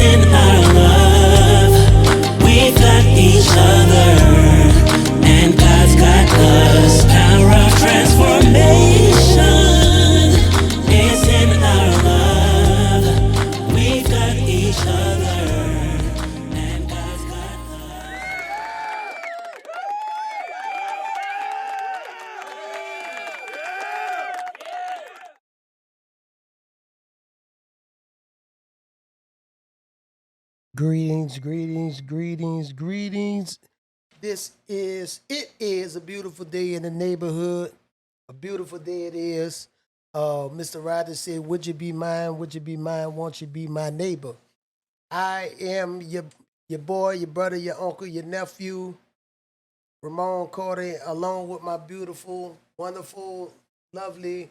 in our love. We've got each other, and God's got us. Power of transformation is in our love. We've got each other, and God's got Greetings, greetings, greetings, greetings. It is a beautiful day in the neighborhood. A beautiful day it is. Mr. Rogers said, "Would you be mine? Would you be mine? Won't you be my neighbor?" I am your boy, your brother, your uncle, your nephew, Ramon Carter, along with my beautiful, wonderful, lovely,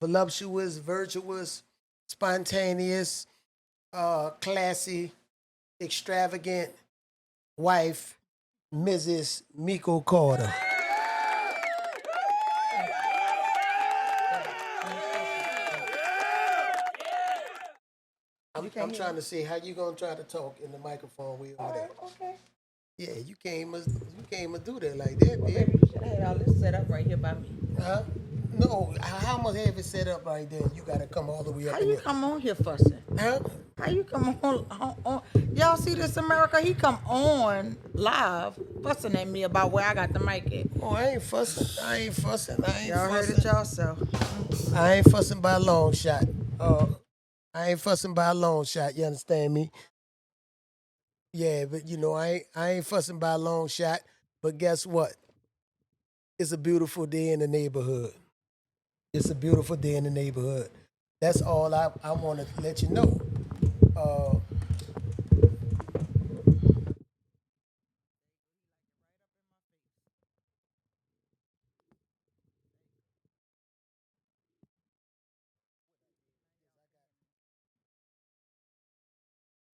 voluptuous, virtuous, spontaneous, classy, extravagant wife, Mrs. Miko Carter. I'm trying to see how you gonna try to talk in the microphone with all that. Okay. Yeah, you can't do that like that, Well, man. maybe you should have had all this set up right here by me. Huh? No, how much have it set up right there? You gotta come all the way How up in you there. come on here fussing? Huh? How you come on? Y'all see this, America? He come on live fussing at me about where I got the mic at. Oh, I ain't fussing. I ain't fussing. I ain't Y'all heard fussing. it yourself. I ain't fussing by a long shot. I ain't fussing by a long shot. You understand me? Yeah, but I ain't fussing by a long shot. But guess what? It's a beautiful day in the neighborhood. It's a beautiful day in the neighborhood. That's all I want to let you know. Uh,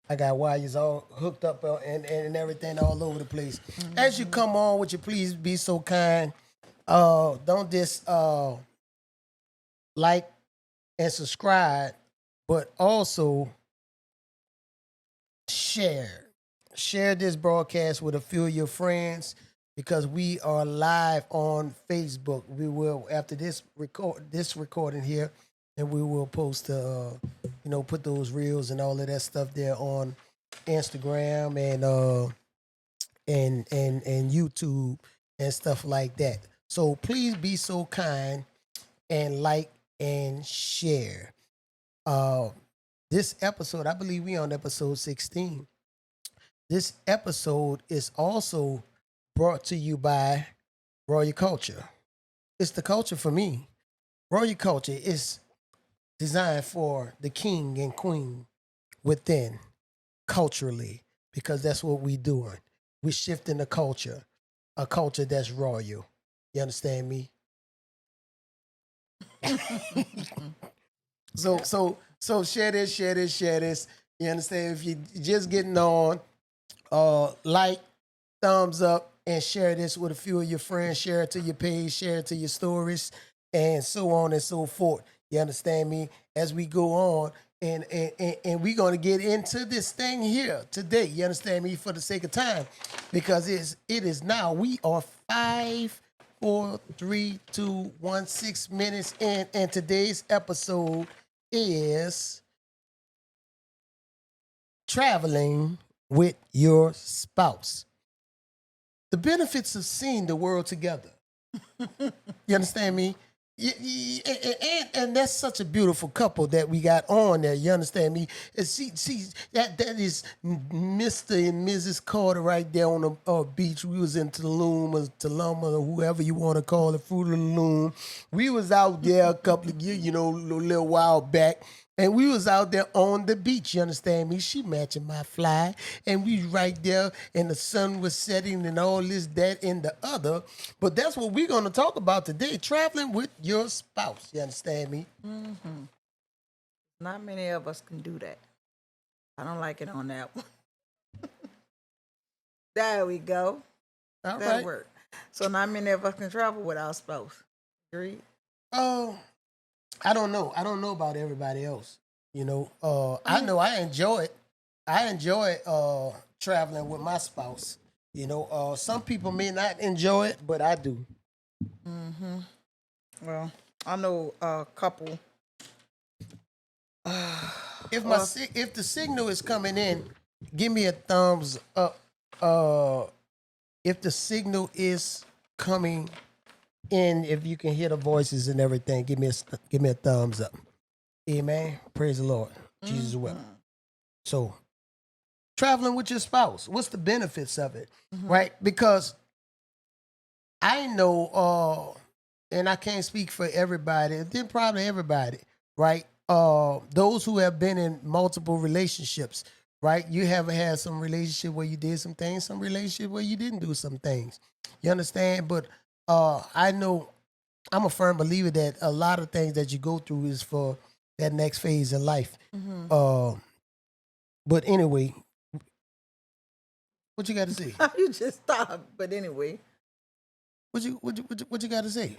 I got wires all hooked up and everything all over the place. As you come on, would you please be so kind? Don't just like and subscribe, but also share. Share this broadcast with a few of your friends because we are live on Facebook. We will after this recording here, and we will post put those reels and all of that stuff there on Instagram and YouTube and stuff like that. So please be so kind and like and share. Uh, this episode, I believe we on episode 16. This episode is also brought to you by Royal Culture. It's the culture for me. Royal Culture is designed for the king and queen within culturally because that's what we doing. We're shifting the culture, a culture that's royal. You understand me? So share this, share this, share this. You understand? If you just getting on, like, thumbs up, and share this with a few of your friends. Share it to your page, share it to your stories, and so on and so forth. You understand me? As we go on, and we're gonna get into this thing here today. You understand me? For the sake of time, because it is now. We are 5, 4, 3, 2, 1, 6 minutes in, and today's episode is traveling with your spouse. The benefits of seeing the world together. You understand me? And that's such a beautiful couple that we got on there. You understand me? And see that is Mr. and Mrs. Carter right there on the beach. We was in Tulum or Tulum or whoever you want to call it, Fruit of the Loom. We was out there a couple of years, a little while back. And we was out there on the beach, you understand me? She matching my fly. And we right there and the sun was setting and all this, that, and the other. But that's what we're going to talk about today, traveling with your spouse. You understand me? Not many of us can do that. I don't like it on that one. There we go. All That'll right. work. So not many of us can travel with our spouse. Agreed? Oh, I don't know. I don't know about everybody else. I know I enjoy it. I enjoy traveling with my spouse. You know, some people may not enjoy it, but I do. Well, I know a couple. If the signal is coming in, give me a thumbs up. If the signal is coming in, if you can hear the voices and everything, give me a thumbs up. Amen. Praise the Lord. Jesus is well. So, traveling with your spouse, what's the benefits of it, right? Because I know, and I can't speak for everybody, then probably everybody, right? Those who have been in multiple relationships, right? You have had some relationship where you did some things, some relationship where you didn't do some things. You understand? But I know I'm a firm believer that a lot of things that you go through is for that next phase of life. But anyway, what you got to say? You just stopped. But anyway, What you got to say?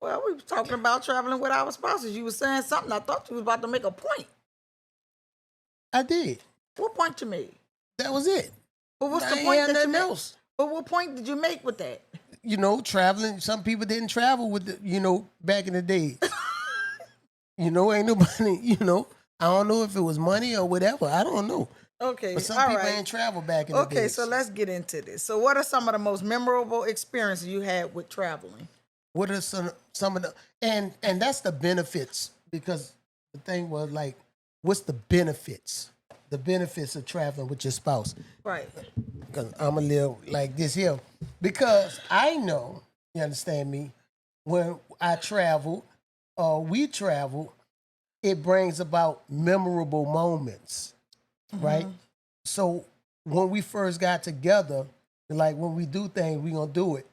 well, we were talking about traveling with our spouses. You were saying something. I thought you was about to make a point. I did. What point you made? That was it. But what's I the ain't point had that you nothing made? else. But what point did you make with that? You know, traveling. Some people didn't travel with back in the days. Ain't nobody, I don't know if it was money or whatever. I don't know. Okay, But some all people right. ain't traveled back in the days. Okay, so let's get into this. So, what are some of the most memorable experiences you had with traveling? What are some of the and that's the benefits, because the thing was like, what's the benefits? The benefits of traveling with your spouse. Right. Because I'm going to live like this here. Because I know, you understand me, when I travel, we travel, it brings about memorable moments, right? So when we first got together, like when we do things, we going to do it.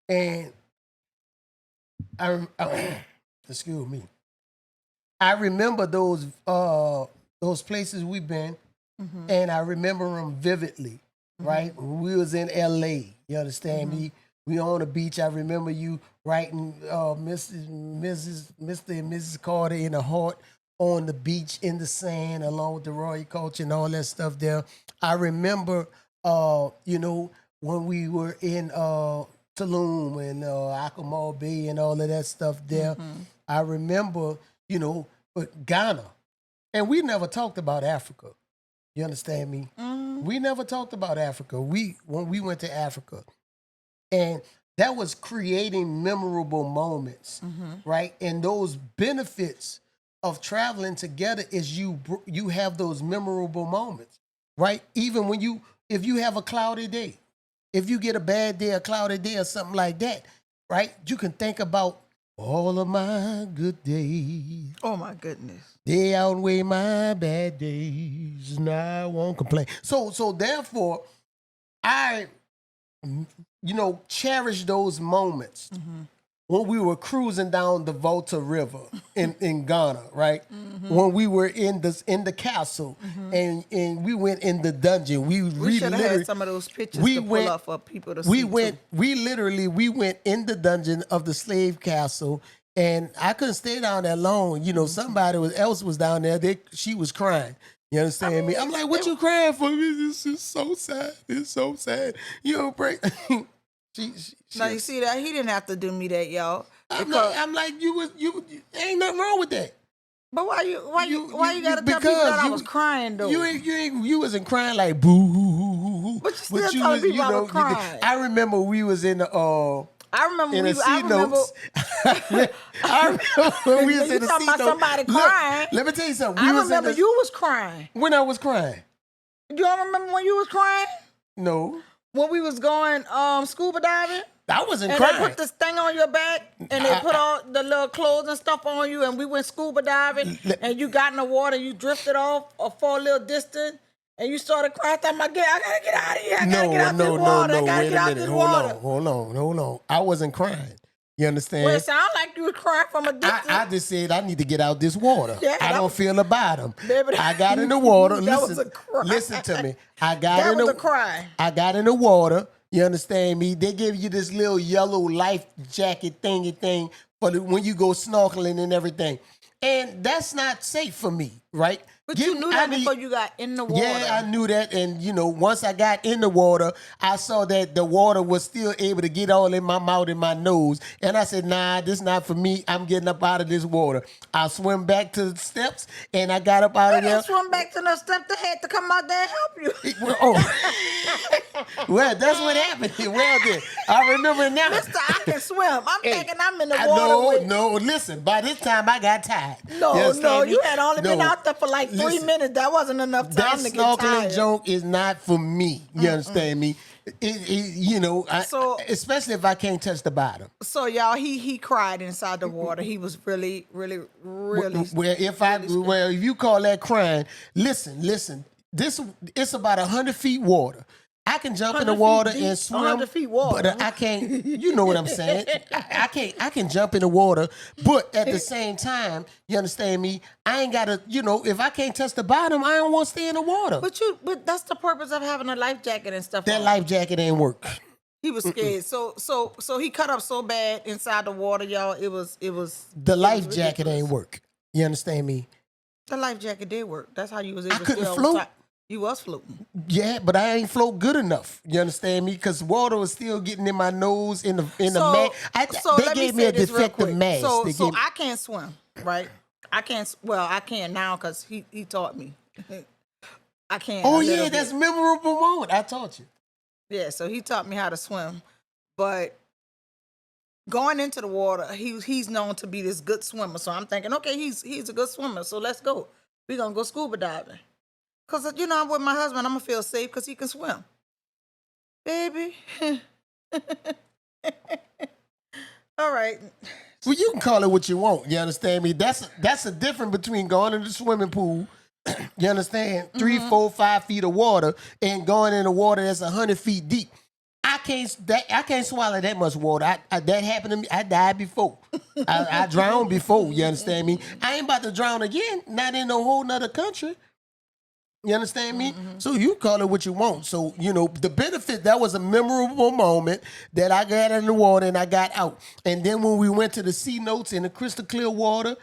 And excuse me, I remember those places we've been, and I remember them vividly, right? When we was in L.A., you understand me? We on the beach. I remember you writing Mr. and Mrs. Carter in a heart on the beach in the sand, along with the Royal Coach and all that stuff there. I remember, when we were in Tulum and Akamal Bay and all of that stuff there. I remember, but Ghana. And we never talked about Africa. You understand me? We never talked about Africa. When we went to Africa. And that was creating memorable moments, right? And those benefits of traveling together is you have those memorable moments, right? Even if you have a cloudy day, if you get a bad day, a cloudy day or something like that, right? You can think about all of my good days. Oh my goodness. They outweigh my bad days, and I won't complain. So therefore, I, cherish those moments when we were cruising down the Volta River in Ghana, right? When we were in the castle and we went in the dungeon. We should have had some of those pictures to pull up for people to see. We went in the dungeon of the slave castle, and I couldn't stay down there long. Somebody else was down there. She was crying. You understand me? I'm like, what you crying for? This is so sad. It's so sad. Break. Now you see that he didn't have to do me that, y'all. I'm like, you ain't nothing wrong with that. But why you gotta tell people that I was crying though? You wasn't crying like boo. But you still telling people I was crying. I remember we was in the I remember in we. the I C remember. notes. I remember when we was You in the talking C about notes. somebody Look, crying. let me tell you something. I remember you was crying. When I was crying. You don't remember when you was crying? No, When we was going scuba diving? I wasn't And crying. they put this thing on your back, and they put all the little clothes and stuff on you, and we went scuba diving, and you got in the water, you drifted off for a little distance, and you started crying. I gotta get out of here. I gotta get out this water. I gotta Wait get a out minute. this Hold water. on. I wasn't crying. You understand? Well, it sounded like you was crying from a distance. I just said I need to get out this water. Yeah, I that don't was- feel the bottom. Baby, I got in the water. that was a cry. Listen to me. I got That in was the a cry. I got in the water. You understand me? They give you this little yellow life jacket thingy thing for when you go snorkeling and everything. And that's not safe for me, right? But you knew that before you got in the water. Yeah, I knew that. And, once I got in the water, I saw that the water was still able to get all in my mouth and my nose. And I said, nah, this is not for me. I'm getting up out of this water. I swim back to the steps, and I got up out of You there. swim back to the step. They had to come out there and help you. Well, that's what happened. Well, then, I remember now. Mister, I can swim. I'm Hey, thinking I'm in the water. No, listen. By this time, I got tired. No, understand me? you had only been No. out there for like 3 Listen, minutes. That wasn't enough that time to get snorkeling tired. joke is not for me. You understand me? So- especially if I can't touch the bottom. So y'all, he cried inside the water. He was really, really, really. Well, if you call that crying, listen. It's about 100 feet water. I can jump in the 100 feet water deep, and swim. 100 feet water. But I can't. You know what I'm saying? I can jump in the water, but at the same time, you understand me? I ain't gotta. If I can't touch the bottom, I don't want to stay in the water. But that's the purpose of having a life jacket and stuff. That on. life jacket ain't work. He was scared. So he cut up so bad inside the water, y'all. It was. The life jacket ain't work. You understand me? The life jacket did work. That's how you was able to couldn't stay float. outside. You was floating. Yeah, but I ain't float good enough. You understand me? Because water was still getting in my nose, in the mask. They let gave me me a say this real defective quick. mask. So They gave me- I can't swim, right? I can't. Well, I can now because he taught me. I can't. Oh a little yeah, bit. that's a memorable moment. I taught you. Yeah, so he taught me how to swim, but going into the water, he's known to be this good swimmer. So I'm thinking, okay, he's a good swimmer. So let's go. We're gonna go scuba diving, cause I'm with my husband. I'm gonna feel safe because he can swim, baby. All right. Well, you can call it what you want. You understand me? That's a difference between going in the swimming pool. You understand? 3, 4, 5 feet of water and going in the water that's 100 feet deep. I can't swallow that much water. That happened to me. I died before. I drowned before. You understand me? I ain't about to drown again. Not in no whole nother country. You understand me? So you call it what you want. So, the benefit, that was a memorable moment that I got in the water and I got out. And then when we went to the sea notes in the crystal clear water,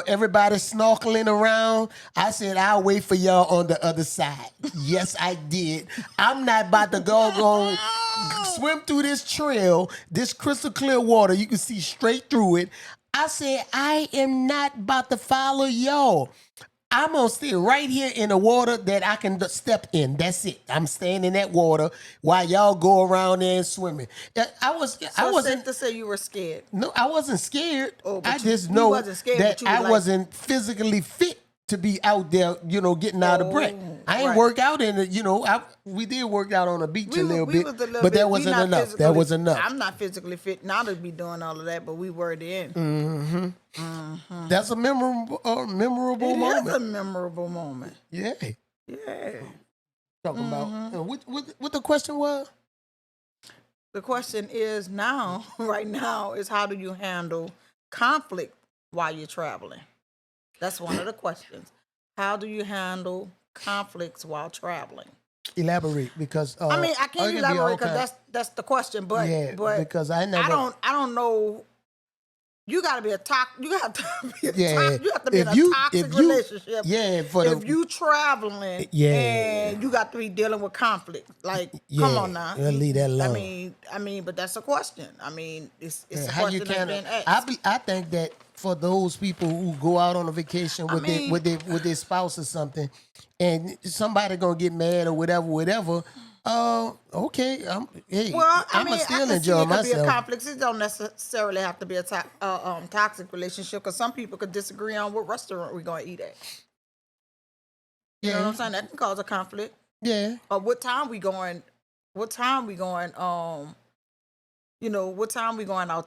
everybody snorkeling around, I said, I'll wait for y'all on the other side. Yes, I did. I'm not about to go swim through this trail, this crystal clear water. You can see straight through it. I said, I am not about to follow y'all. I'm going to stay right here in the water that I can step in. That's it. I'm staying in that water while y'all go around there and swimming. I wasn't safe to say you were scared. No, I wasn't scared. Oh, but I just you know wasn't scared, that but you were I like- wasn't physically fit to be out there, getting out of breath. I ain't right. work out in it, we did work out on the beach a little bit, was a little but bit- that we wasn't not enough. That physically- was enough. I'm not physically fit now to be doing all of that, but we were then. That's a memorable It is moment. a memorable moment. Yeah. Yeah. Talking about what the question was? The question is now, right now, is how do you handle conflict while you're traveling? That's one of the questions. How do you handle conflicts while traveling? Elaborate, because I it can't can be elaborate all because kind- that's the question. But yeah, but because I never. I don't know. You got to be you have to be Yeah, you have to be in if a you- toxic if you- relationship. yeah, for if the- you traveling, Yeah. and you got to be dealing with conflict. Like, Yeah, come on now, well, leave that alone. I mean, but that's a question. I mean, it's a How you question that's can? been asked. I think that for those people who go out on a vacation with their spouse or something, and somebody gonna get mad or whatever. Okay, Well, I'ma I still can see enjoy it could be a myself. conflict. It don't necessarily have to be a toxic relationship because some people could disagree on what restaurant we're going to eat at. You know what I'm saying? That can cause a conflict. Yeah. Or what time we going, what time we going out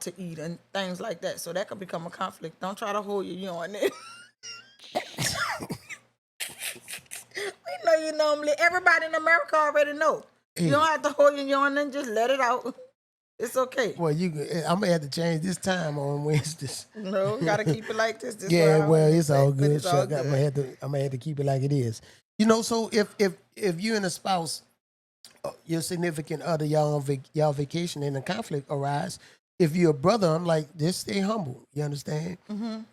to eat and things like that. So that could become a conflict. Don't try to hold your yawn in. We know you normally, everybody in America already know. Hey. You don't have to hold your yawn in, just let it out. It's okay. Well, I'm gonna have to change this time on Wednesdays. No, you gotta keep it like this. Yeah, well, it's all But good. it's all Chuck. I'm gonna have to keep it like it is. So if you and a spouse, your significant other, y'all vacation and a conflict arise, if you're a brother, I'm like, just stay humble. You understand?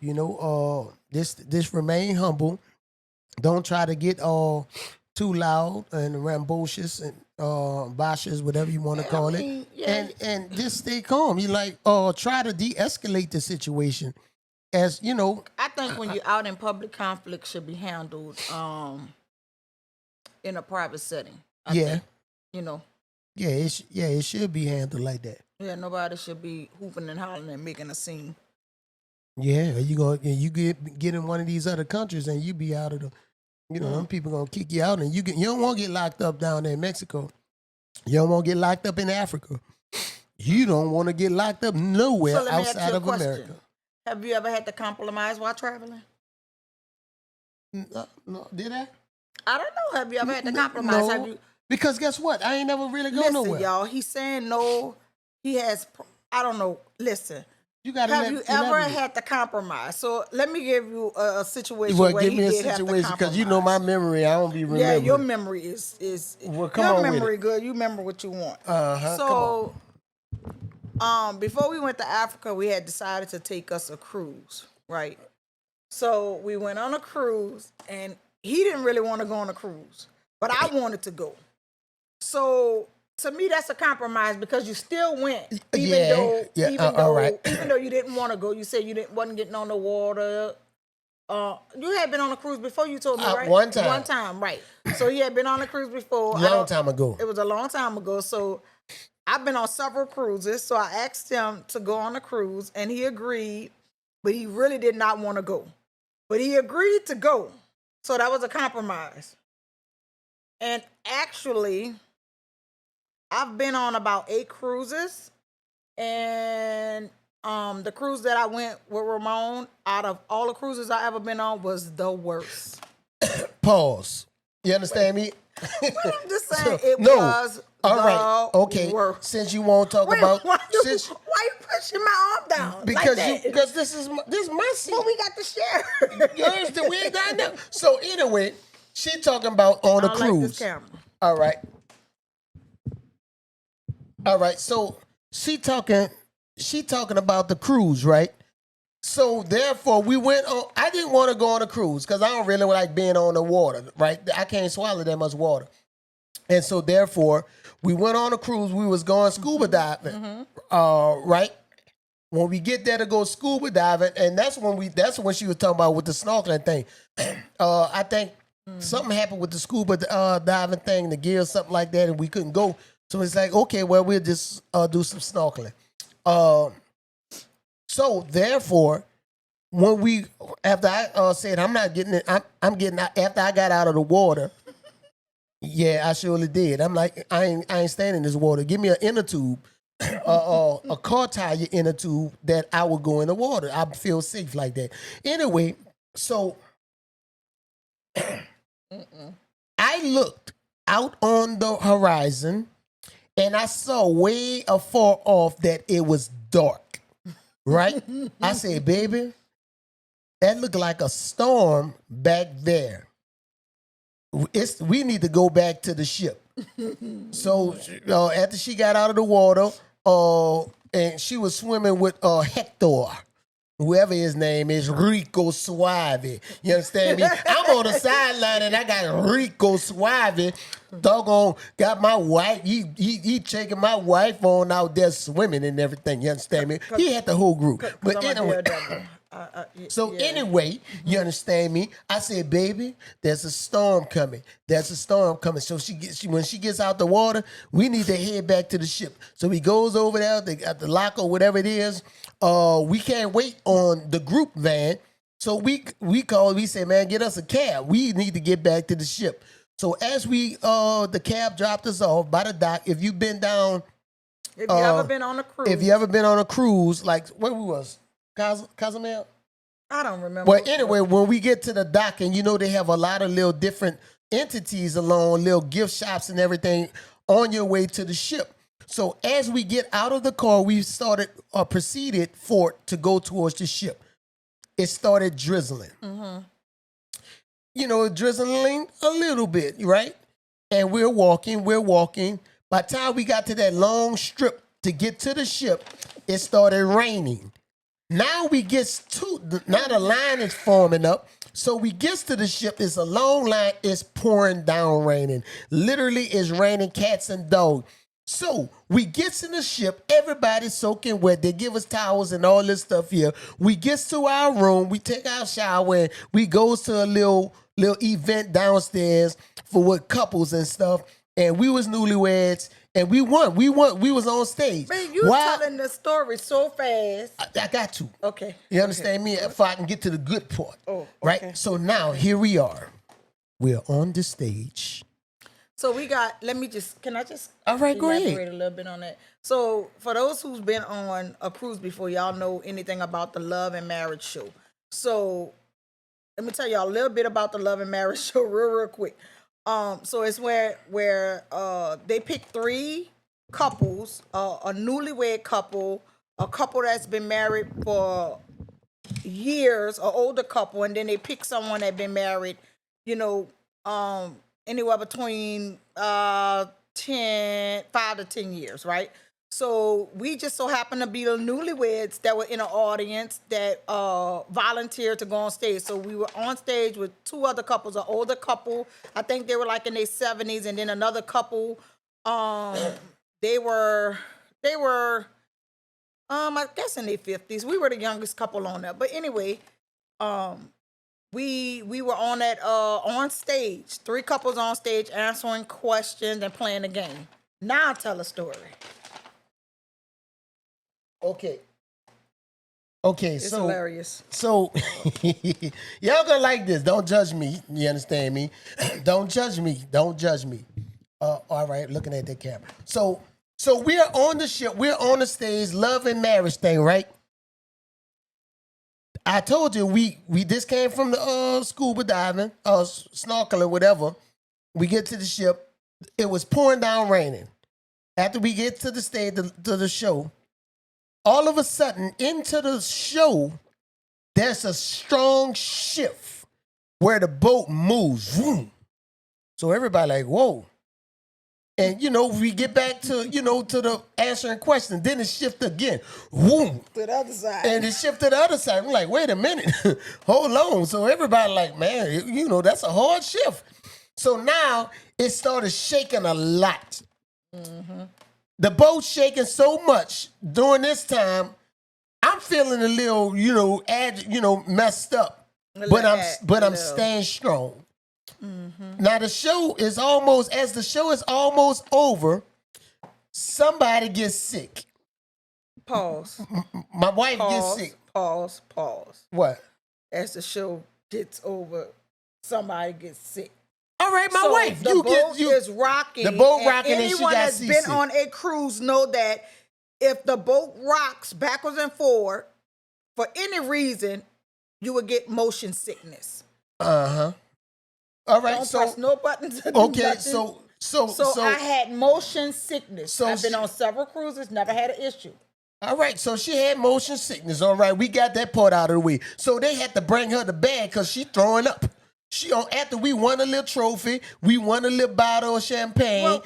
You know, this remain humble. Don't try to get too loud and rambunctious and boshers, whatever you want to call mean, it. yeah. And just stay calm. You like try to de-escalate the situation. As you know, I think when you're out in public, conflict should be handled in a private setting. I yeah, think, you know, it should be handled like that. yeah, nobody should be hooping and hollering and making a scene. Yeah, you get in one of these other countries and you be out of the, you know, them people gonna kick you out and you don't want to get locked up down there in Mexico. You don't want to get locked up in Africa. You don't want to get locked up nowhere So let me ask outside you a of question. America. Have you ever had to compromise while traveling? No, did I? I don't know. Have you ever had to compromise? No, Have you? because guess what? I ain't never really gone Listen, nowhere. y'all. He's saying no. He has. I don't know. Listen. You gotta Have let- you ever elaborate. had to compromise? So let me give you a situation Well, where give he me a did have to situation because you know my compromise. memory. I don't be Yeah, remembering. your memory is Well, come your on with memory it. good. You remember what you want. Uh-huh, So, before we went to Africa, we had decided to take us a cruise, right? So we went on a cruise, and he didn't really want to go on a cruise, but I wanted to go. So to me, that's a compromise because you still went, even all right. even though you didn't want to go. You said you wasn't getting on the water. You had been on a cruise before. You told me, right? One time. One time, right? So he had been on a cruise before. Long time ago. It was a long time ago. So I've been on several cruises. So I asked him to go on a cruise, and he agreed, but he really did not want to go. But he agreed to go. So that was a compromise. And actually, I've been on about 8 cruises, and the cruise that I went with Ramon, out of all the cruises I ever been on, was the worst. Pause. You understand me? I'm just saying So, it no. was All the right. Okay. worst. Since you won't talk Wait, about why you pushing my arm down? because like that? because this is my seat. Well, we got to share. You understand? We ain't got no. So anyway, she talking about on a I cruise. like this camera. All right. All right. So she talking about the cruise, right? So therefore, we went on. I didn't want to go on a cruise because I don't really like being on the water, right? I can't swallow that much water, and so therefore, we went on a cruise. We was going scuba diving, right? When we get there to go scuba diving, and that's when she was talking about with the snorkeling thing. I think something happened with the scuba diving thing, the gear, something like that, and we couldn't go. So it's like, okay, well, we'll just do some snorkeling. So therefore, when after I said I'm not getting it, I'm getting out after I got out of the water. Yeah, I surely did. I'm like, I ain't standing in this water. Give me an inner tube, a car tire inner tube that I would go in the water. I feel safe like that. Anyway, so I looked out on the horizon and I saw way afar off that it was dark. Right? I said, baby, that looked like a storm back there. We need to go back to the ship. So after she got out of the water, and she was swimming with Hector, whoever his name is, Rico Suave. You understand me? I'm on the sideline and I got Rico Suave, doggone, got my wife. He taking my wife on out there swimming and everything. You understand me? He had the whole group. But I'm a anyway. daredevil. So Yeah. anyway, you understand me? I said, baby, there's a storm coming. There's a storm coming. So when she gets out the water, we need to head back to the ship. So he goes over there at the lock or whatever it is. We can't wait on the group van. So we say, man, get us a cab. We need to get back to the ship. So as the cab dropped us off by the dock, if you've been down, If you ever been on a cruise, if you ever been on a cruise, like where we was, Cozumel? I don't remember. Well, anyway, when we get to the dock, and you know they have a lot of little different entities along, little gift shops and everything on your way to the ship. So as we get out of the car, we proceeded to go towards the ship. It started drizzling. You know, drizzling a little bit, right? And we're walking. By the time we got to that long strip to get to the ship, it started raining. Now now the line is forming up. So we gets to the ship. It's a long line. It's pouring down raining. Literally, it's raining cats and dogs. So we gets in the ship. Everybody's soaking wet. They give us towels and all this stuff here. We gets to our room. We take our shower. And we goes to a little event downstairs for what couples and stuff. And we was newlyweds. And we won. We was on stage. Man, you telling the story so fast. I got to. Okay. You understand me? If I can get to the good part. Oh, okay. Right? So now, here we are. We're on the stage. So we got, can I just All right, go ahead. elaborate a little bit on that? So for those who's been on a cruise before, y'all know anything about the Love and Marriage show. So let me tell y'all a little bit about the Love and Marriage show real quick. So it's where they pick 3 couples, a newlywed couple, a couple that's been married for years, an older couple, and then they pick someone that been married, anywhere between 5 to 10 years, right? So we just so happened to be the newlyweds that were in an audience that volunteered to go on stage. So we were on stage with 2 other couples, an older couple, I think they were like in their 70s, and then another couple, they were I guess in their 50s. We were the youngest couple on there. But anyway, we were on that on stage, 3 couples on stage answering questions and playing the game. Now tell a story. Okay, It's so hilarious. So y'all gonna like this. Don't judge me. You understand me? Don't judge me. Don't judge me. All right, looking at the camera. So we're on the ship. We're on the stage, Love and Marriage thing, right? I told you we this came from the scuba diving, snorkeling, whatever. We get to the ship. It was pouring down raining. After we get to the stage, to the show, all of a sudden, into the show, there's a strong shift where the boat moves. Vroom. So everybody like, whoa. And, we get back to, to the answering question. Then it shifts again. Whoom. To the other side. And it shifted to the other side. I'm like, wait a minute. Hold on. So everybody like, man, that's a hard shift. So now it started shaking a lot. Mm-hmm. The boat shaking so much during this time, I'm feeling a little, messed up. But I'm staying strong. Mm-hmm. Now the show is almost over, somebody gets sick. Pause. My wife gets sick. Pause. What? As the show gets over, somebody gets sick. All right, my wife. The boat is rocking. The boat rocking, and she anyone got that's seasick. been on a cruise know that if the boat rocks backwards and forward for any reason, you would get motion sickness. Uh-huh. All right, Don't press no buttons. Okay, nothing. so I had motion sickness. So I've been on several cruises, never had an issue. All right, so she had motion sickness. All right, we got that part out of the way. So they had to bring her to bed because she throwing up. After we won a little trophy, we won a little bottle of champagne. Well,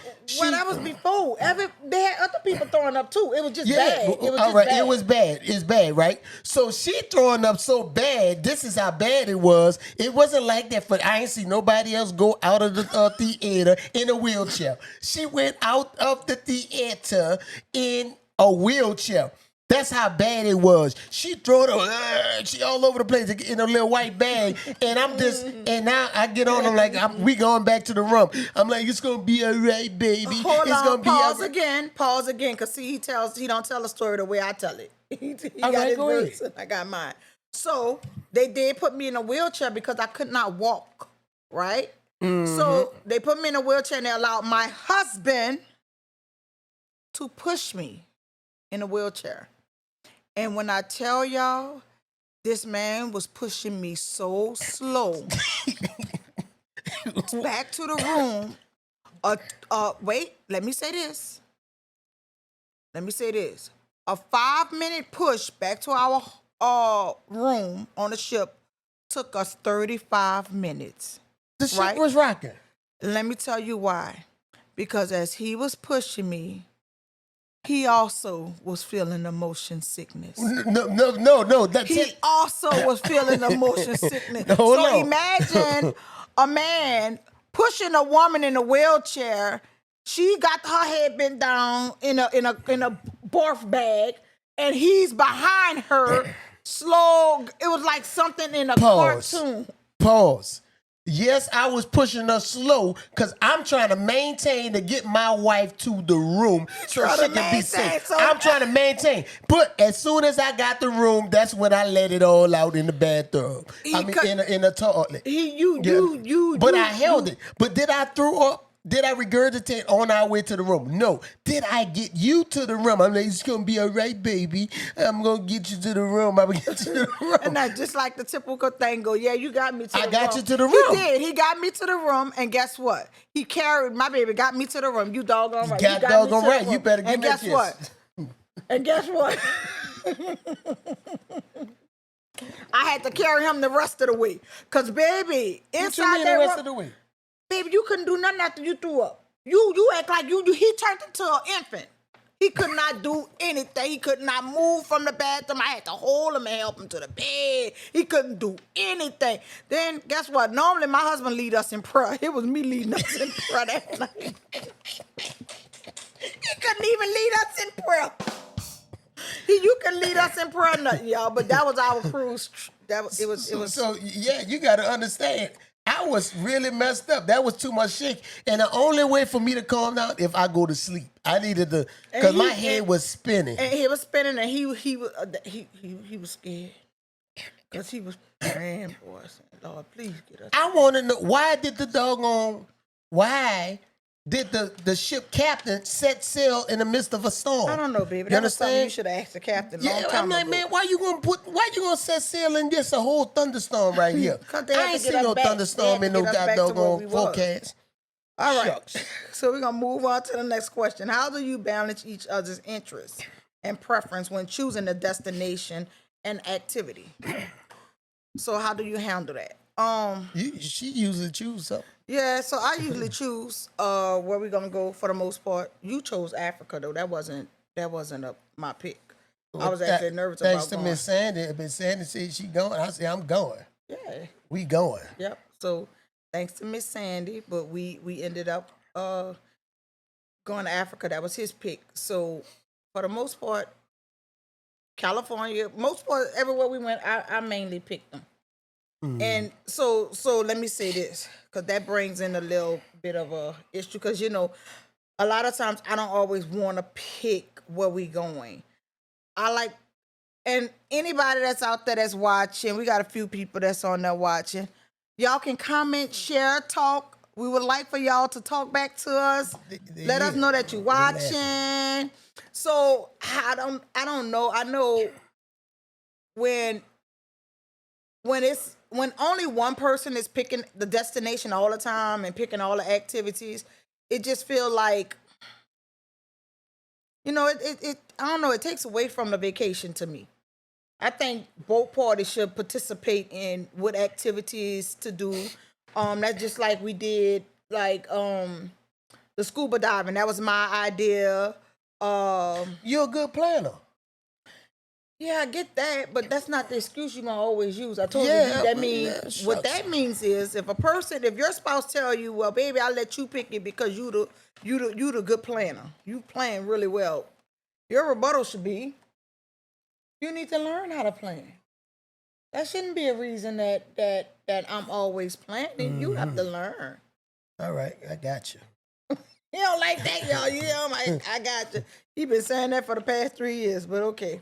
that was before. They had other people throwing up too. It was just bad. It was just right. bad. It was bad. It's bad, right? So she throwing up so bad. This is how bad it was. It wasn't like that. I ain't see nobody else go out of the theater in a wheelchair. She went out of the theater in a wheelchair. That's how bad it was. She threw it, she all over the place in a little white bag. And and now I get on, I'm like, we going back to the room. I'm like, it's going to be all right, baby. Hold it's on, gonna be pause all right. Pause again, because see, he don't tell the story the way I tell it. he All got right, his go ahead. verse and I got mine. So they did put me in a wheelchair because I could not walk, right? Mm-hmm. So they put me in a wheelchair and they allowed my husband to push me in a wheelchair. And when I tell y'all, this man was pushing me so slow back to the room. Wait, let me say this. A 5-minute push back to our room on the ship took us 35 minutes. The ship was rocking. Let me tell you why. Because as he was pushing me, He also was feeling the motion sickness. No. That's He it. also was feeling the motion sickness. No, hold so on. imagine a man pushing a woman in a wheelchair. She got her head bent down in a barf bag, and he's behind her. Slow. It was like something in a cartoon. Pause. Yes, I was pushing her slow because I'm trying to maintain to get my wife to the room so trying she to can be maintain, safe. so- I'm trying to maintain. But as soon as I got the room, that's when I let it all out in the bathtub. In the toilet. But I held it. But did I throw up? Did I regurgitate on our way to the room? No. Did I get you to the room? I'm like, it's going to be all right, baby. I'm going to get you to the room. I'm going to get you to the room. And that's just like the typical thing go, yeah, you got me to the room. I got you to the room. He did. He got me to the room, and guess what? He carried my baby, got me to the room. You doggone right. Got me to doggone the right. room. You better give and me a guess kiss. what? And guess what? I had to carry him the rest of the way. Because, baby, What you inside mean that the rest room, of the week? baby, you couldn't do nothing after you threw up. You act like he turned into an infant. He could not do anything. He could not move from the bathroom. I had to hold him and help him to the bed. He couldn't do anything. Then guess what? Normally my husband lead us in prayer. It was me leading us in prayer that night. He couldn't even lead us in prayer. You can lead us in prayer, nothing, y'all. But that was our cruise. It was. So yeah, you got to understand. I was really messed up. That was too much shake. And the only way for me to calm down if I go to sleep. I needed to, because my head was spinning. And he was spinning, and he was scared because he was praying for us. Lord, please get us. I want to know why did the ship captain set sail in the midst of a storm? I don't know, baby. You That was something understand? you should have asked the captain. Yeah, long time I'm like, ago. man, why you gonna set sail in this a whole thunderstorm right here? 'Cause they had I ain't to get seen us no back. thunderstorm They in had no to get us back to where doggone we was. forecast. All right. Shucks. So we're gonna move on to the next question. How do you balance each other's interests and preference when choosing a destination and activity? So how do you handle that? She usually choose something. Yeah, so I usually choose where we're gonna go for the most part. You chose Africa though. That wasn't my pick. I was actually nervous Thanks about to going. Miss Sandy. Miss Sandy said she going. I said I'm going. Yeah. We going. Yep. So thanks to Miss Sandy, but we ended up going to Africa. That was his pick. So for the most part, California, most part everywhere we went, I mainly picked them. And so let me say this, because that brings in a little bit of a issue, because a lot of times I don't always want to pick where we going. I like, and anybody that's out there that's watching, we got a few people that's on there watching. Y'all can comment, share, talk. We would like for y'all to talk back to us. Let us know that you're watching. So I don't know. I know when only one person is picking the destination all the time and picking all the activities, it just feel like, it I don't know, it takes away from the vacation to me. I think both parties should participate in what activities to do. That's just like we did, like the scuba diving. That was my idea. You're a good planner. Yeah, I get that, but that's not the excuse you're gonna always use. I told Yeah, you that means yeah, what shucks. that means is if your spouse tell you, well, baby, I'll let you pick it because you the good planner. You plan really well. Your rebuttal should be, you need to learn how to plan. That shouldn't be a reason that I'm always planning. You have to learn. All right, I got you. You don't like that, y'all. I got you. He been saying that for the past 3 years, but okay.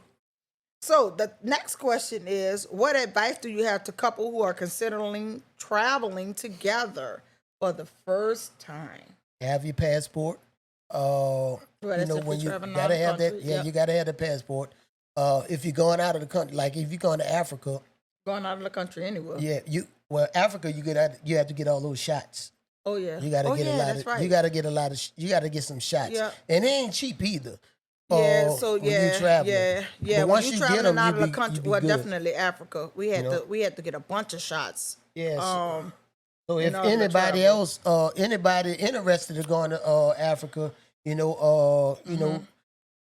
So the next question is, what advice do you have to couple who are considering traveling together for the first time? Have your passport. that's if When you're you traveling out gotta of have that. country, Yeah, yep. you gotta have the passport. If you're going out of the country, like if you're going to Africa, Going out of the country anywhere. Africa, you have to get all those shots. Oh yeah. You gotta get a lot that's of. right. You gotta get a lot of. You gotta get some shots. Yeah. And it ain't cheap either. Yeah, when you traveling. yeah. But When once you you get traveling them, out of the you country, be well, good. definitely Africa. We had to get a bunch of shots. Yes. So in if order to anybody travel. else, anybody interested in going to Africa,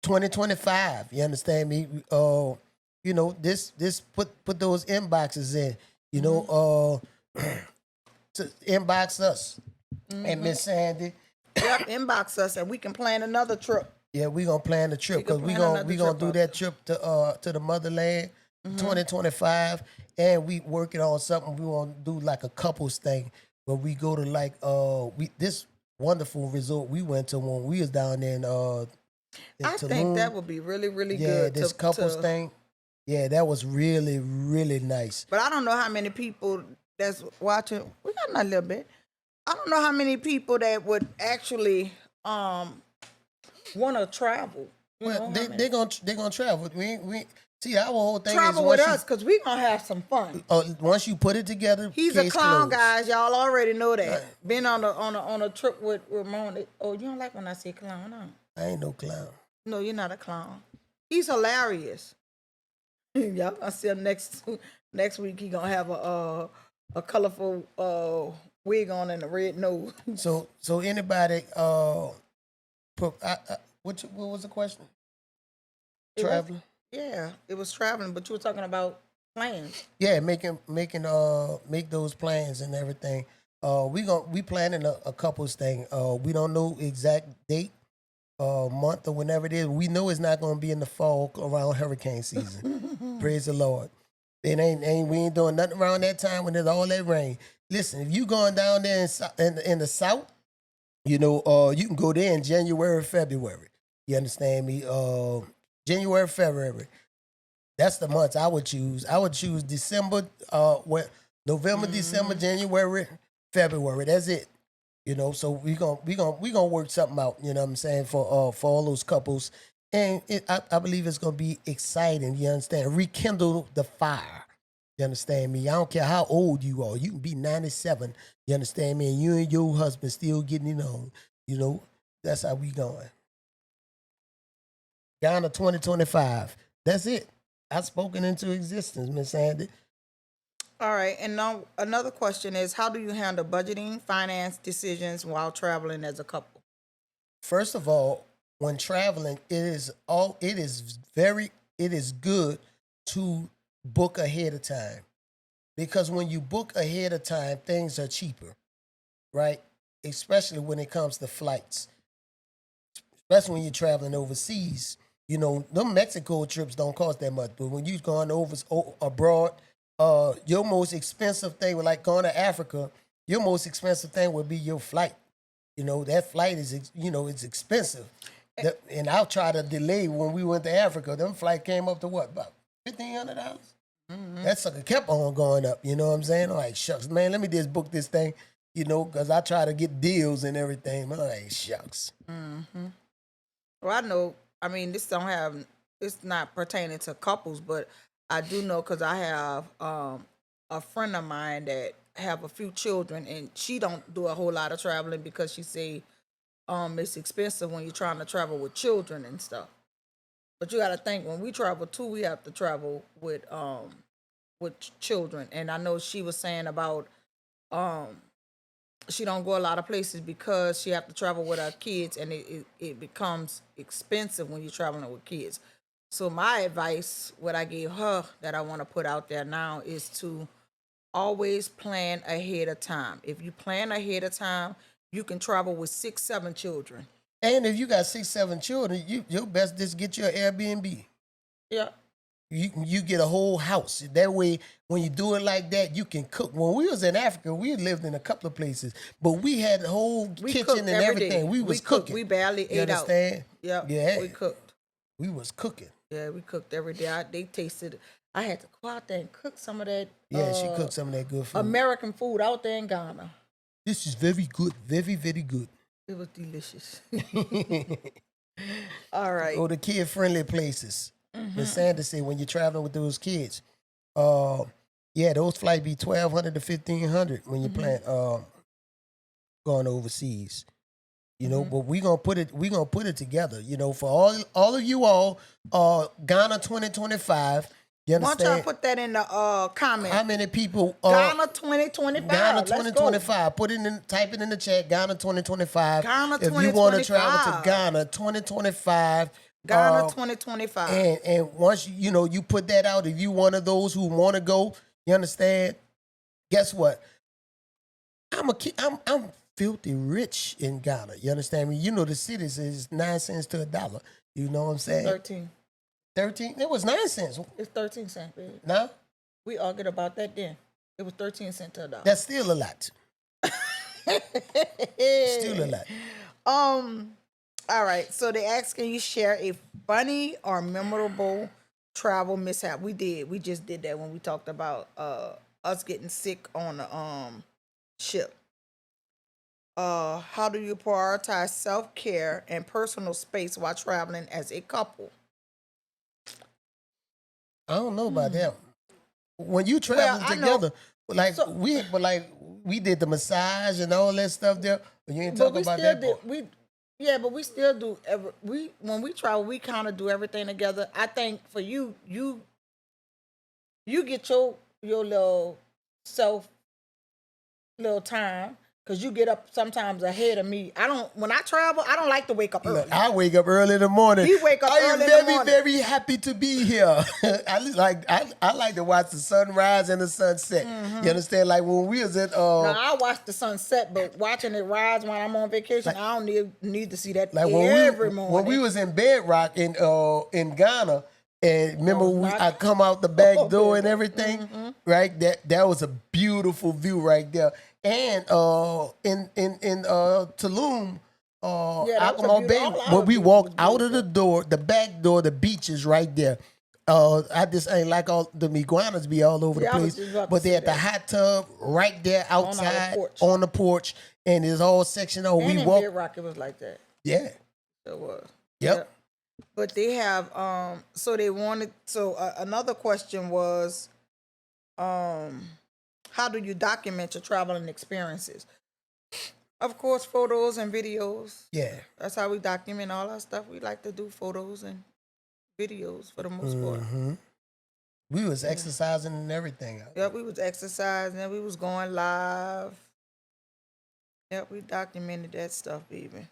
2025. You understand me? You know, this put those inboxes in. You know, to inbox us and Miss Sandy. Yep, inbox us and we can plan another trip. Yeah, we gonna plan the trip because we gonna do that trip to the motherland, 2025, and we working on something. We want to do like a couples thing where we go to like this wonderful resort we went to when we was down there in I Tulum. think that would be really, really Yeah, good. this couples thing. Yeah, that was really, really nice. But I don't know how many people that's watching. We got a little bit. I don't know how many people that would actually want to travel. You know, Well, they gonna travel. We see our whole thing travel is with once us because we gonna have some fun. once you put it together. He's a case clown, closed. guys. Y'all already know that. Been on a trip with Ramon. Oh, you don't like when I say clown, huh? I ain't no clown. No, you're not a clown. He's hilarious. Y'all gonna see him next week. He gonna have a colorful wig on and a red nose. So anybody what was the question? Traveling. Yeah, it was traveling, but you were talking about plans. Yeah, make those plans and everything. We planning a couples thing. We don't know exact date, month or whenever it is. We know it's not gonna be in the fall around hurricane season. Praise the Lord. We ain't doing nothing around that time when there's all that rain. Listen, if you going down there in the south, you know, you can go there in January, February. You understand me? January, February. That's the months I would choose. I would choose December, November, December, January, February. That's it. You know, so we gonna work something out. You know what I'm saying, for all those couples, and I believe it's gonna be exciting. You understand? Rekindle the fire. You understand me? I don't care how old you are. You can be 97. You understand me? And you and your husband still getting it on. You know, that's how we going. Ghana 2025. That's it. I've spoken into existence, Miss Sandy. All right, and now another question is, how do you handle budgeting, finance decisions while traveling as a couple? First of all, when traveling, it is good to book ahead of time. Because when you book ahead of time, things are cheaper, right? Especially when it comes to flights. Especially when you're traveling overseas. You know, them Mexico trips don't cost that much. But when you're going abroad, your most expensive thing, like going to Africa, your most expensive thing would be your flight. You know, that flight is, you know, it's expensive. And I'll try to delay when we went to Africa. Them flight came up to what, about $1,500? Mm-hmm. That sucker kept on going up. You know what I'm saying? I'm like, shucks, man, let me just book this thing, you know, because I try to get deals and everything. I'm like, shucks. Mm-hmm. Well, I know, I mean, it's not pertaining to couples, but I do know because I have a friend of mine that have a few children, and she don't do a whole lot of traveling because she say it's expensive when you're trying to travel with children and stuff. But you got to think, when we travel too, we have to travel with children. And I know she was saying about she don't go a lot of places because she have to travel with her kids, and it becomes expensive when you're traveling with kids. So my advice, what I gave her that I want to put out there now, is to always plan ahead of time. If you plan ahead of time, you can travel with 6, 7 children. And if you got 6, 7 children, your best just get your Airbnb. Yeah. You get a whole house. That way, when you do it like that, you can cook. When we was in Africa, we lived in a couple of places, but we had the whole kitchen and everything. We was cooking. We barely ate out. Understand? Yeah. We cooked. We was cooking. Yeah, we cooked every day. They tasted. I had to go out there and cook some of that. Yeah, she cooked some of that good food. American food out there in Ghana. This is very good. Very, very good. It was delicious. All right. Go to kid-friendly places. Miss Sanders said when you're traveling with those kids, those flights be $1,200 to $1,500 when you plan going overseas. You know, but we gonna put it together. You know, for all of you all, Ghana 2025. You understand? Why don't y'all put that in the comment? How many people? Ghana 2025. Ghana 2025. Put it in. Type it in the chat. Ghana 2025. Ghana 2025. If you want to travel to Ghana 2025, Ghana 2025. And once you put that out, if you one of those who want to go, you understand? Guess what? I'm filthy rich in Ghana. You understand me? You know the cities is 9 cents to $1. You know what I'm saying? 13. 13. It was 9 cents. It's 13 cents, baby. No, We argued about that then. It was 13 cents to $1. that's still a lot. Still a lot. All right. So they asked, can you share a funny or memorable travel mishap? We did. We just did that when we talked about us getting sick on the ship. How do you prioritize self-care and personal space while traveling as a couple? I don't know about that. When you travel I know. together, we did the massage and all that stuff there. But you ain't But talking we about still that did. part. But we still do. When we travel, we kind of do everything together. I think for you get your little little time. Cause you get up sometimes ahead of me. When I travel, I don't like to wake up early. Look, I wake up early in the morning. You wake up I early am in the very, morning. very happy to be here. I like to watch the sunrise and the sunset. Mm-hmm. You understand? Like when we was at Now I watch the sunset, but watching it rise when I'm on vacation, I don't need to see that like every morning. when we was in Bedrock in Ghana, and remember I come out the back door and everything, Mm-hmm. right? That was a beautiful view right there. And in Tulum, that was a Alcohol Bay, beautiful- all when we our walked beautiful out of the door, the back door, the beach is right there. I just ain't like all the iguanas be all over Yeah, the I was place, just about to but they say at the that. hot tub right there outside porch. on the porch, and it's all section on. and We in walk, Bed Rock, it was like that. yeah, It was. yep. But they have so they wanted another question was how do you document your traveling experiences? Of course, photos and videos. Yeah. That's how we document all our stuff. We like to do photos and videos for the most part. Mm-hmm. We was exercising and everything. Yep, we was exercising, we was going live. Yep, we documented that stuff, baby.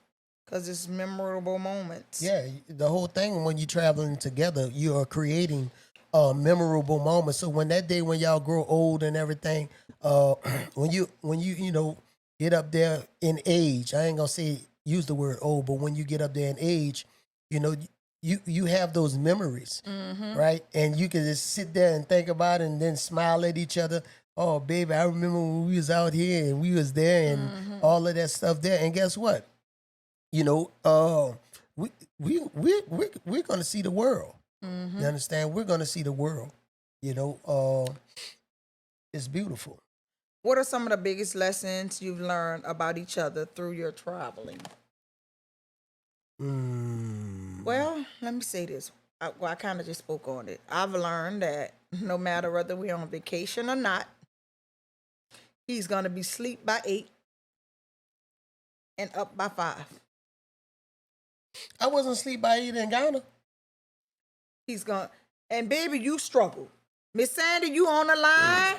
Because it's memorable moments. Yeah, the whole thing when you're traveling together, you are creating memorable moments. So when that day when y'all grow old and everything, when you get up there in age, I ain't gonna use the word old, but when you get up there in age, you have those memories, right? And you can just sit there and think about it and then smile at each other. Oh, baby, I remember when we was out here and we was there and all of that stuff there. And guess what? We're gonna see the world. You understand? We're gonna see the world. It's beautiful. What are some of the biggest lessons you've learned about each other through your traveling? Well, let me say this. I kind of just spoke on it. I've learned that no matter whether we're on vacation or not, he's going to be asleep by 8 and up by 5. I wasn't asleep by 8 in Ghana. He's going, and baby, you struggle. Miss Sandy, you on the line?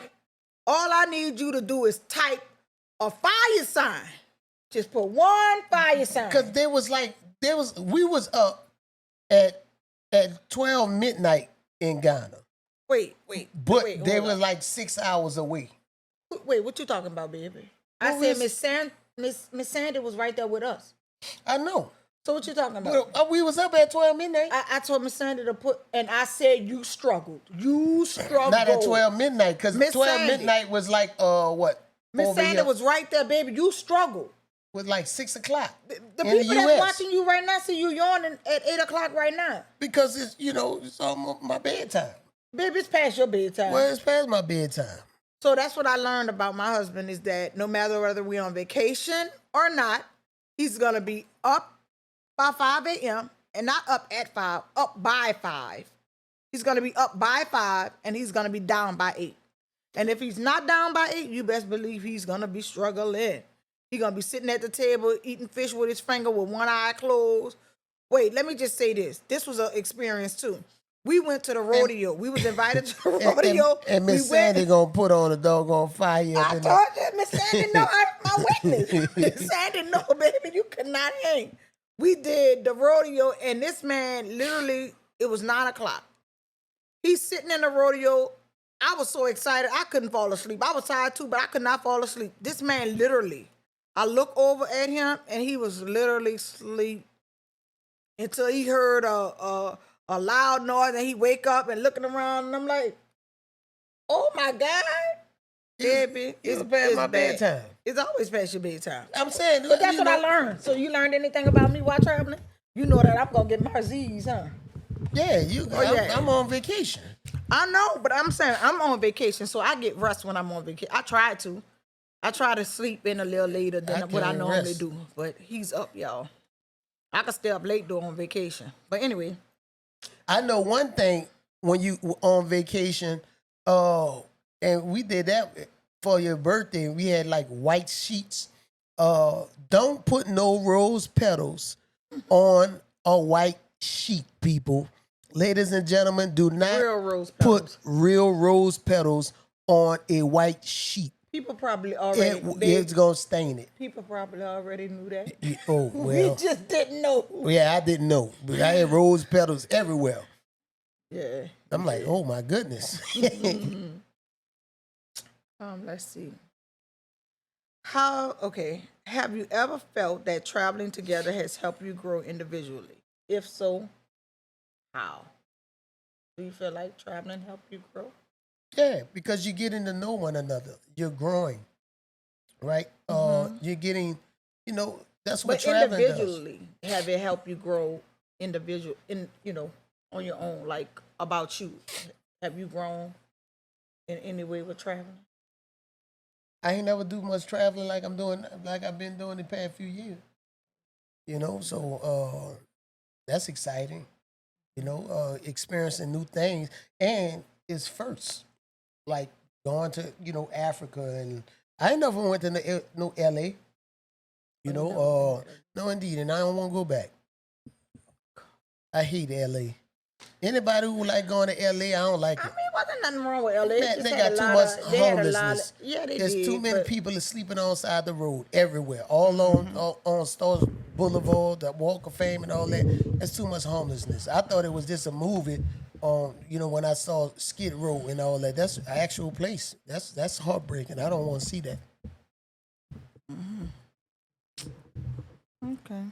All I need you to do is type a fire sign. Just put one fire sign. Cause we was up at 12 midnight in Ghana. Wait. But wait, they hold were up. like 6 hours away. Wait, what you talking about, baby? I What said was- Miss Sandy was right there with us. I know. So what you talking about? But we was up at 12 midnight. I told Miss Sandy to put, and I said you struggled. You struggled. Not at 12 midnight, because Miss 12 Sandy. midnight was like what? Miss over Sandy here was right there, baby. You struggled. was like 6 o'clock. The in people the that's US. watching you right now see you yawning at 8 o'clock right now. Because it's almost my bedtime. Baby, it's past your bedtime. Well, it's past my bedtime. So that's what I learned about my husband is that no matter whether we're on vacation or not, he's going to be up by 5 a.m. and not up at 5, up by 5. He's going to be up by 5 and he's going to be down by 8. And if he's not down by 8, you best believe he's going to be struggling. He's going to be sitting at the table eating fish with his finger with one eye closed. Wait, let me just say this. This was an experience too. We went to the rodeo. We was invited to the rodeo. And Miss Sandy gonna put on a doggone fire. I told you, Miss Sandy, no, I'm my witness. Miss Sandy, no, baby, you could not hang. We did the rodeo, and this man literally, it was 9 o'clock. He's sitting in the rodeo. I was so excited, I couldn't fall asleep. I was tired too, but I could not fall asleep. This man literally, I look over at him, and he was literally asleep until he heard a loud noise, and he wake up and looking around, and I'm like, oh my God. Baby, It's past my bad. bedtime. It's always past your bedtime. I'm saying, But that's you what I know, learned. So you learned anything about me while traveling? You know that I'm gonna get my Z's, huh? Yeah, yeah. I'm on vacation. I know, but I'm saying I'm on vacation, so I get rest when I'm on vacation. I try to sleep in a little later than what I can't normally rest. do. But he's up, y'all. I can stay up late though on vacation. But anyway, I know one thing when you were on vacation, and we did that for your birthday. We had like white sheets. Don't put no rose petals on a white sheet, people. Ladies and gentlemen, do not real rose put petals. real rose petals on a white sheet. People probably already It's gonna stain it. people probably already knew that. Oh We well, just didn't know. yeah, I didn't know, but I had rose petals everywhere. Yeah. I'm like, oh my goodness. Let's see. Have you ever felt that traveling together has helped you grow individually? If so, how? Do you feel like traveling helped you grow? Yeah, because you're getting to know one another. You're growing, right? You're getting, that's what But traveling does. individually, have it helped you grow on your own, like about you? Have you grown in any way with traveling? I ain't never do much traveling like I've been doing the past few years. So that's exciting. Experiencing new things, and it's first, like going to Africa, and I ain't never went to no LA. No, indeed, and I don't want to go back. I hate LA. Anybody who like going to LA, I don't like I it. mean, wasn't nothing wrong with LA. Man, they got too much homelessness. Yeah, they There's did. too many but people that's sleeping on side the road everywhere, all on Stars Boulevard, the Walk of Fame, and all that. There's too much homelessness. I thought it was just a movie. When I saw Skid Row and all that, that's an actual place. That's heartbreaking. I don't want to see that. Okay.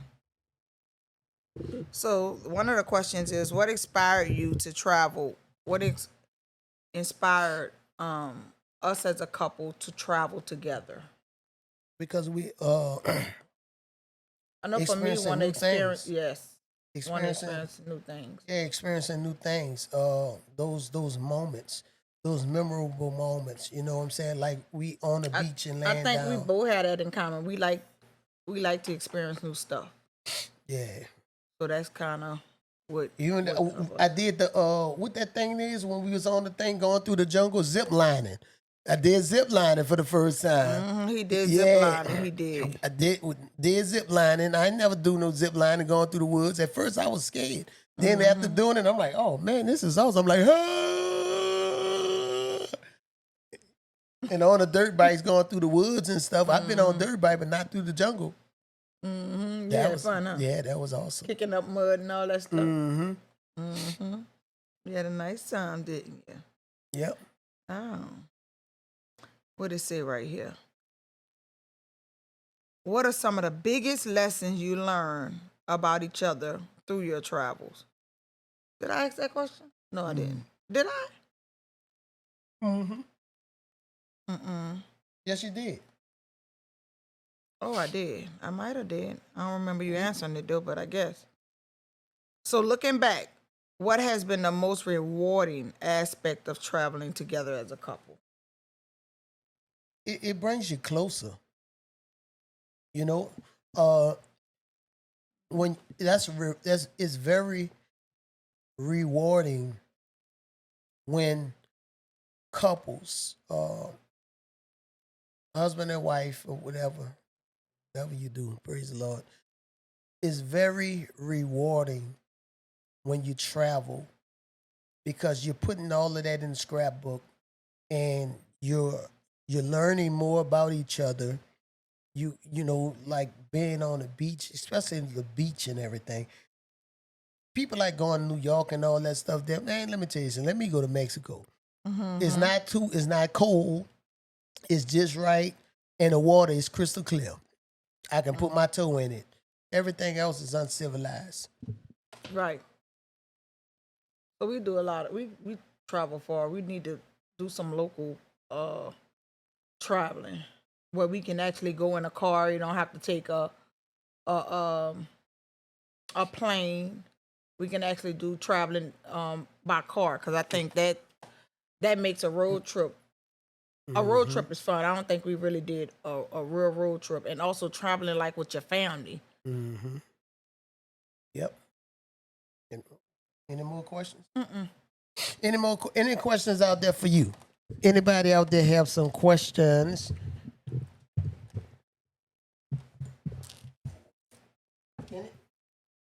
So one of the questions is, what inspired you to travel? What inspired us as a couple to travel together? Because we I know for me, Experiencing want new to experience, things. yes, want to experiencing experience new things. experiencing new things. Those moments, those memorable moments. You know what I'm saying? Like we on the beach and I laying think down. we both had that in common. We like to experience new stuff. Yeah. So that's kind of what. Even I did the what that thing is when we was on the thing going through the jungle, zip lining. I did zip lining for the first time. He did Yeah. zip lining. He did. I did zip lining. I ain't never do no zip lining going through the woods. At first I was scared. Then after doing it, I'm like, oh man, this is awesome. I'm like, ah. And on the dirt bikes going through the woods and stuff. I've been on dirt bike, but not through the jungle. You That had was fun, huh? Yeah, that was awesome. Kicking up mud and all that stuff. Mm-hmm. You had a nice time, didn't you? Yep. Oh. What it say right here? What are some of the biggest lessons you learned about each other through your travels? Did I ask that question? No, I didn't. Did I? Mm-hmm. Mm-mm. Yes, you did. Oh, I did. I might have did. I don't remember you answering it though, but I guess. So looking back, what has been the most rewarding aspect of traveling together as a couple? It brings you closer. When it's very rewarding when couples, husband and wife or whatever you do, praise the Lord. It's very rewarding when you travel because you're putting all of that in the scrapbook and you're learning more about each other. you know, like being on the beach, especially the beach and everything. People like going to New York and all that stuff. There, man, let me tell you something. Let me go to Mexico. It's not cold. It's just right, and the water is crystal clear. I can put my toe in it. Everything else is uncivilized. Right. So we do a lot of we travel far. We need to do some local traveling where we can actually go in a car. You don't have to take a a plane. We can actually do traveling by car because I think that makes a road trip. A road trip is fun. I don't think we really did a real road trip, and also traveling like with your family. Mm-hmm. Yep. Any more questions? Any questions out there for you? Anybody out there have some questions?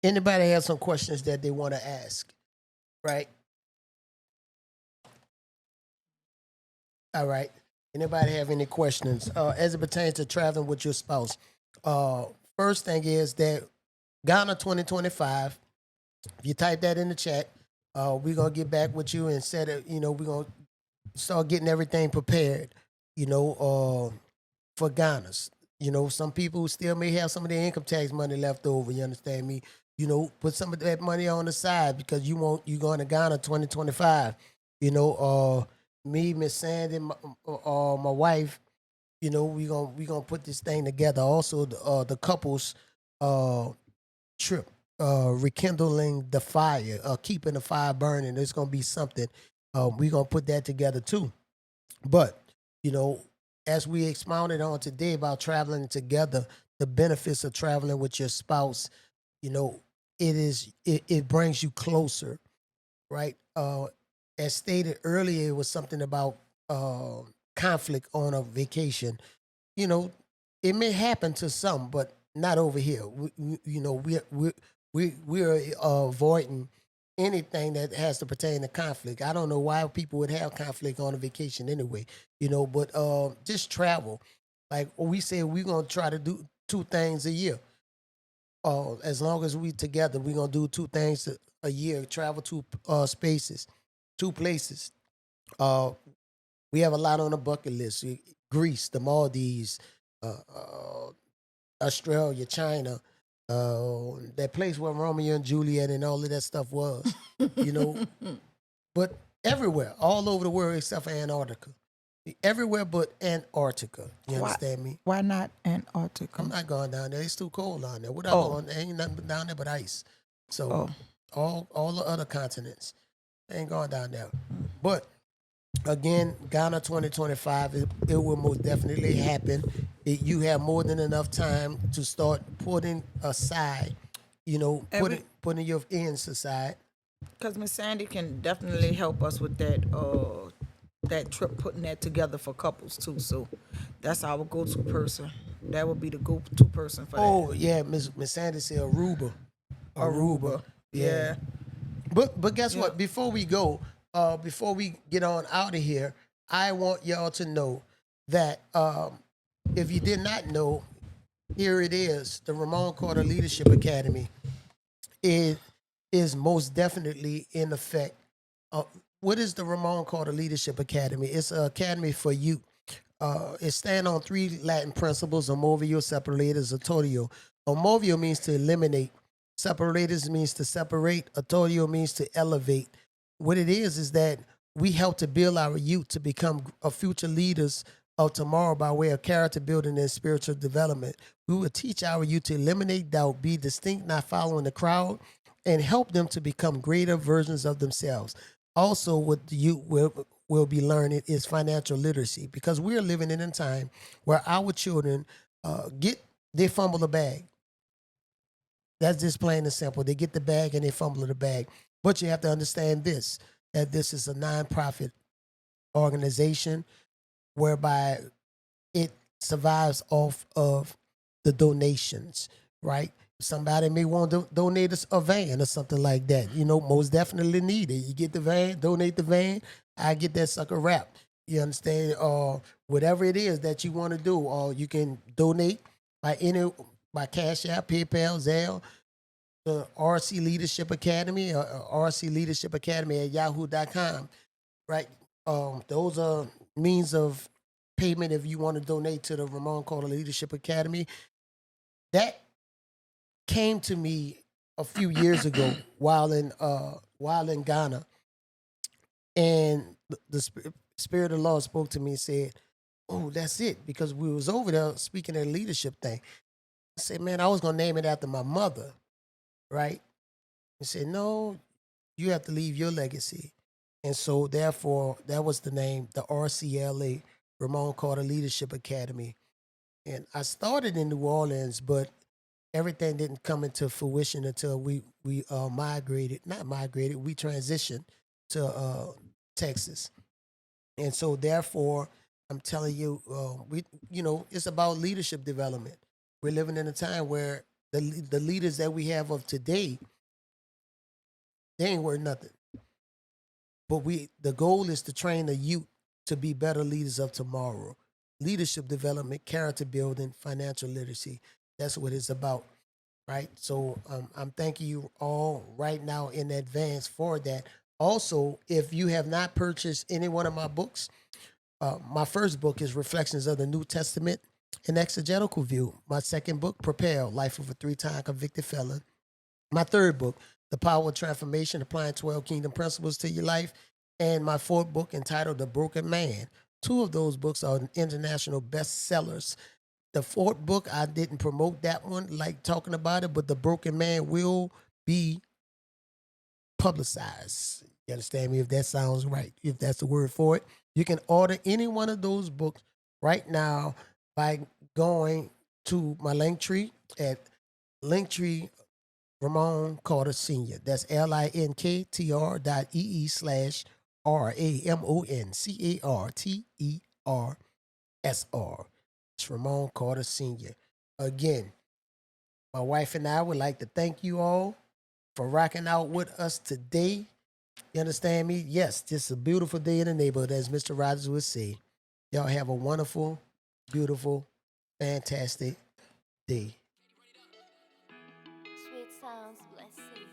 Anybody have some questions that they want to ask? Right. All right. Anybody have any questions as it pertains to traveling with your spouse? First thing is that Ghana 2025. If you type that in the chat, we're gonna get back with you and set it. You know, we're gonna start getting everything prepared. You know, for Ghana's. You know, some people still may have some of their income tax money left over. You understand me? You know, put some of that money on the side because you going to Ghana 2025. You know, me, Miss Sandy, my wife. You know, we gonna put this thing together. Also, the couples trip, rekindling the fire, keeping the fire burning. There's gonna be something. We gonna put that together too. But you know, as we expounded on today about traveling together, the benefits of traveling with your spouse, you know, it brings you closer, right? As stated earlier, it was something about conflict on a vacation. You know, it may happen to some, but not over here. You know, we're avoiding anything that has to pertain to conflict. I don't know why people would have conflict on a vacation anyway. You know, but just travel. Like we said, we're gonna try to do 2 things a year. As long as we together, we're gonna do 2 things a year. Travel to spaces, 2 places. Uh, we have a lot on the bucket list. Greece, the Maldives, Australia, China, that place where Romeo and Juliet and all of that stuff was, you know. But everywhere, all over the world except for Antarctica. Everywhere but Antarctica. You understand me? Why not Antarctica? I'm not going down there. It's too cold down there. What I'm Oh. going, there ain't nothing down there but ice. Oh. So all the other continents, they ain't going down there. But again, Ghana 2025, it will most definitely happen. You have more than enough time to start putting aside, you know, And putting your ends aside. Because Miss Sandy can definitely help us with that trip, putting that together for couples too. So that's our go-to person. That would be the go-to person for Oh yeah, Miss Sandy said Aruba. that. Aruba. Yeah. But guess Yeah. what? Before we go, before we get on out of here, I want y'all to know that if you did not know, here it is, the Ramon Carter Leadership Academy. It is most definitely in effect. What is the Ramon Carter Leadership Academy? It's an academy for youth. It stands on 3 Latin principles: amovio, separatus, autorio. Amovio means to eliminate. Separatus means to separate. Autorio means to elevate. What it is that we help to build our youth to become future leaders of tomorrow by way of character building and spiritual development. We will teach our youth to eliminate doubt, be distinct, not following the crowd, and help them to become greater versions of themselves. Also, what the youth will be learning is financial literacy, because we're living in a time where our children they fumble the bag. That's just plain and simple. They get the bag and they fumble the bag. But you have to understand this, that this is a nonprofit organization whereby it survives off of the donations, right? Somebody may want to donate us a van or something like that. You know, most definitely need it. You get the van, donate the van, I get that sucker wrap. You understand? Whatever it is that you want to do, or you can donate by Cash App, PayPal, Zelle, the RC Leadership Academy, RC Leadership Academy at yahoo.com, right? Those are means of payment if you want to donate to the Ramon Carter Leadership Academy. That came to me a few years ago while in Ghana, and the Spirit of the Lord spoke to me and said, "Oh, that's it," because we was over there speaking at a leadership thing. I said, "Man, I was gonna name it after my mother, right?" He said, "No, you have to leave your legacy," and so therefore that was the name, the RCLA, Ramon Carter Leadership Academy. And I started in New Orleans, but everything didn't come into fruition until we transitioned to Texas. And so therefore, I'm telling you, it's about leadership development. We're living in a time where the leaders that we have of today, they ain't worth nothing. But the goal is to train the youth to be better leaders of tomorrow. Leadership development, character building, financial literacy. That's what it's about, right? So I'm thanking you all right now in advance for that. Also, if you have not purchased any one of my books, my first book is Reflections of the New Testament, an Exegetical View. My second book, Propel, Life of a 3-time Convicted Felon. My third book, The Power of Transformation, Applying 12 Kingdom Principles to Your Life. And my fourth book, entitled The Broken Man. 2 of those books are international bestsellers. The fourth book, I didn't promote that one, like talking about it, but The Broken Man will be publicized. You understand me? If that sounds right, if that's the word for it. You can order any one of those books right now by going to my Linktree at Linktree Ramon Carter Sr. That's linktr.ee/RAMONCARTERSR. It's Ramon Carter Sr. Again, my wife and I would like to thank you all for rocking out with us today. You understand me? Yes, just a beautiful day in the neighborhood, as Mr. Rogers would say. Y'all have a wonderful, beautiful, fantastic day. Sweet sounds, blessing.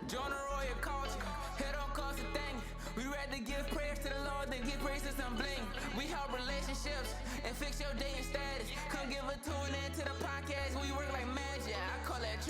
Join the royal culture, head on cost a thing. We ready to give prayers to the Lord, then give praise to some bling. We help relationships and fix your dating status. Come give a tune in to the podcast. We work like magic. I call that